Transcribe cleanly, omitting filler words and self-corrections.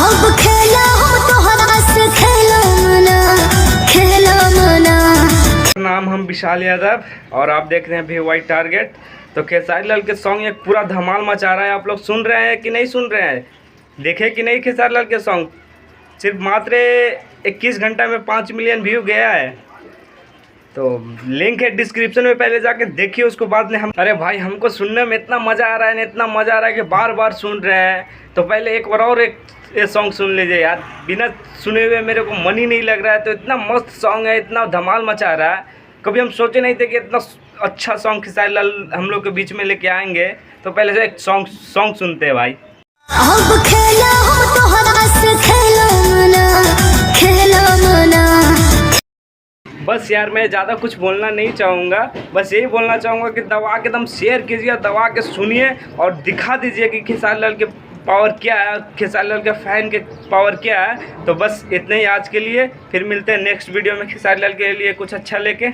अब खेला हम तोहरा से खेलो मना। नाम हम विशाल यादव और आप देख रहे हैं भी वाइट टारगेट। तो खेसारी लाल के सॉन्ग एक पूरा धमाल मचा रहा है। आप लोग सुन रहे हैं कि नहीं सुन रहे हैं? देखे कि नहीं खेसारी लाल के सॉन्ग? सिर्फ मात्र 21 घंटा में 5 मिलियन व्यू गया है। तो लिंक है डिस्क्रिप्शन में, पहले जाके देखिए, उसको बाद में हम अरे भाई हमको सुनने में इतना मज़ा आ रहा है ना, इतना मज़ा आ रहा है कि बार बार सुन रहे हैं। तो पहले एक बार और ये सॉन्ग सुन लीजिए यार, बिना सुने हुए मेरे को मन ही नहीं लग रहा है। तो इतना मस्त सॉन्ग है, इतना धमाल मचा रहा है। कभी हम सोचे नहीं थे कि इतना अच्छा सॉन्ग खेसारी लाल हम लोग के बीच में लेके आएंगे। तो पहले से एक सॉन्ग सुनते हैं भाई। अब खेला हम तोहरा से खेलो मना। बस यार मैं ज़्यादा कुछ बोलना नहीं चाहूँगा, बस यही बोलना चाहूँगा कि दबा के एकदम शेयर कीजिए, दबा के सुनिए और दिखा दीजिए कि खेसारी लाल के पावर क्या है, खेसारी लाल के फ़ैन के पावर क्या है। तो बस इतने ही आज के लिए, फिर मिलते हैं नेक्स्ट वीडियो में खेसारी लाल के लिए कुछ अच्छा लेके।